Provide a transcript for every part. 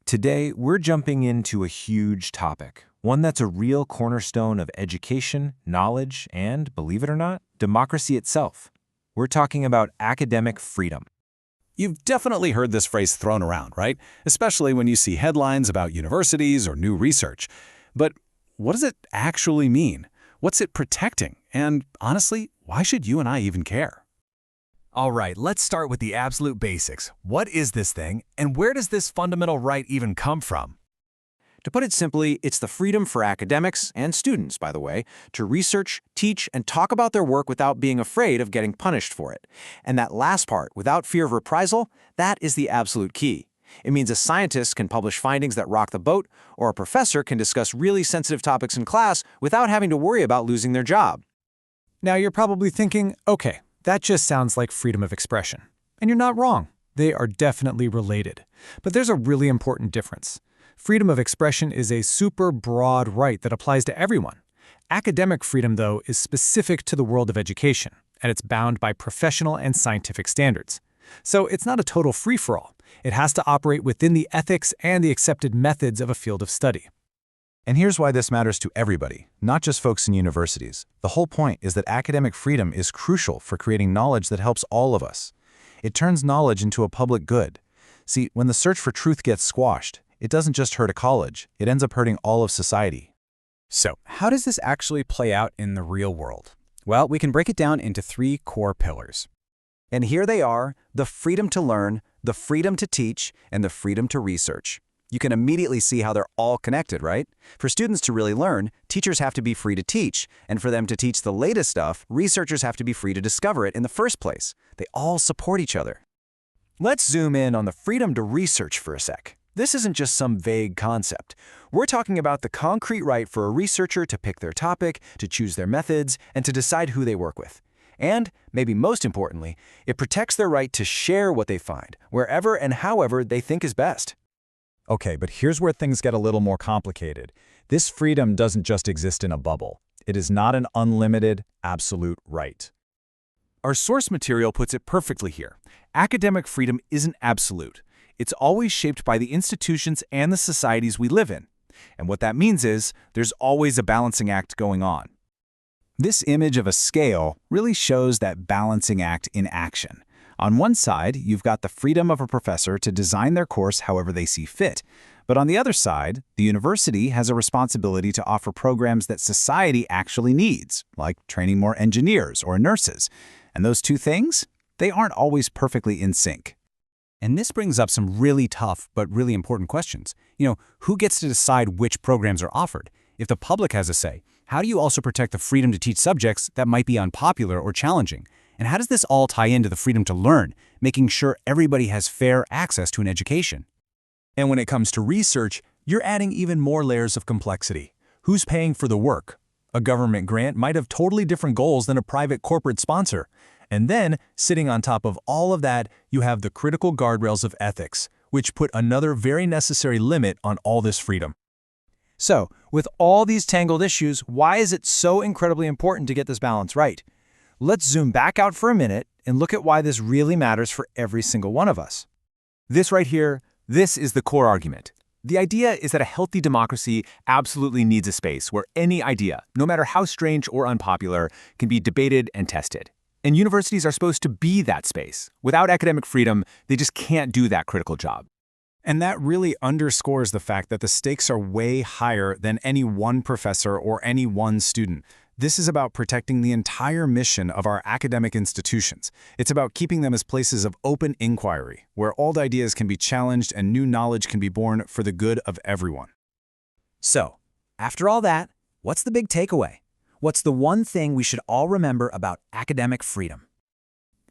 Today, we're jumping into a huge topic, one that's a real cornerstone of education, knowledge, and, believe it or not, democracy itself. We're talking about academic freedom. You've definitely heard this phrase thrown around, right? Especially when you see headlines about universities or new research. But what does it actually mean? What's it protecting? And honestly, why should you and I even care? All right, let's start with the absolute basics. What is this thing, and where does this fundamental right even come from? To put it simply, it's the freedom for academics, and students, by the way, to research, teach, and talk about their work without being afraid of getting punished for it. And that last part, without fear of reprisal, that is the absolute key. It means a scientist can publish findings that rock the boat, or a professor can discuss really sensitive topics in class without having to worry about losing their job. Now you're probably thinking, okay, that just sounds like freedom of expression. And you're not wrong. They are definitely related. But there's a really important difference. Freedom of expression is a super broad right that applies to everyone. Academic freedom, though, is specific to the world of education, and it's bound by professional and scientific standards. So it's not a total free-for-all. It has to operate within the ethics and the accepted methods of a field of study. And here's why this matters to everybody, not just folks in universities. The whole point is that academic freedom is crucial for creating knowledge that helps all of us. It turns knowledge into a public good. See, when the search for truth gets squashed, it doesn't just hurt a college, it ends up hurting all of society. So, how does this actually play out in the real world? Well, we can break it down into three core pillars. And here they are: the freedom to learn, the freedom to teach, and the freedom to research. You can immediately see how they're all connected, right? For students to really learn, teachers have to be free to teach, and for them to teach the latest stuff, researchers have to be free to discover it in the first place. They all support each other. Let's zoom in on the freedom to research for a sec. This isn't just some vague concept. We're talking about the concrete right for a researcher to pick their topic, to choose their methods, and to decide who they work with. And, maybe most importantly, it protects their right to share what they find, wherever and however they think is best. Okay, but here's where things get a little more complicated. This freedom doesn't just exist in a bubble. It is not an unlimited, absolute right. Our source material puts it perfectly here. Academic freedom isn't absolute. It's always shaped by the institutions and the societies we live in. And what that means is, there's always a balancing act going on. This image of a scale really shows that balancing act in action. On one side, you've got the freedom of a professor to design their course however they see fit. But on the other side, the university has a responsibility to offer programs that society actually needs, like training more engineers or nurses. And those two things, they aren't always perfectly in sync. And this brings up some really tough but really important questions. Who gets to decide which programs are offered? If the public has a say, how do you also protect the freedom to teach subjects that might be unpopular or challenging? And how does this all tie into the freedom to learn, making sure everybody has fair access to an education? And when it comes to research, you're adding even more layers of complexity. Who's paying for the work? A government grant might have totally different goals than a private corporate sponsor. And then, sitting on top of all of that, you have the critical guardrails of ethics, which put another very necessary limit on all this freedom. So, with all these tangled issues, why is it so incredibly important to get this balance right? Let's zoom back out for a minute and look at why this really matters for every single one of us. This right here, this is the core argument. The idea is that a healthy democracy absolutely needs a space where any idea, no matter how strange or unpopular, can be debated and tested. And universities are supposed to be that space. Without academic freedom, they just can't do that critical job. And that really underscores the fact that the stakes are way higher than any one professor or any one student. This is about protecting the entire mission of our academic institutions. It's about keeping them as places of open inquiry, where old ideas can be challenged and new knowledge can be born for the good of everyone. So, after all that, what's the big takeaway? What's the one thing we should all remember about academic freedom?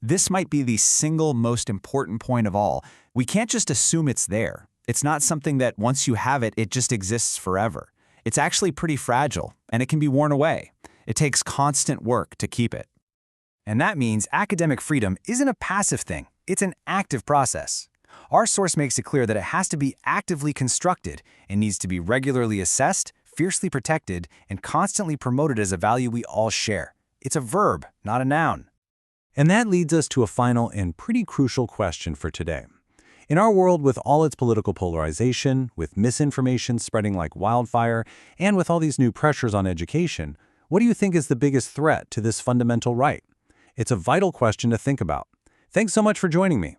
This might be the single most important point of all. We can't just assume it's there. It's not something that once you have it, it just exists forever. It's actually pretty fragile, and it can be worn away. It takes constant work to keep it. And that means academic freedom isn't a passive thing. It's an active process. Our source makes it clear that it has to be actively constructed and needs to be regularly assessed, fiercely protected, and constantly promoted as a value we all share. It's a verb, not a noun. And that leads us to a final and pretty crucial question for today. In our world with all its political polarization, with misinformation spreading like wildfire, and with all these new pressures on education, what do you think is the biggest threat to this fundamental right? It's a vital question to think about. Thanks so much for joining me.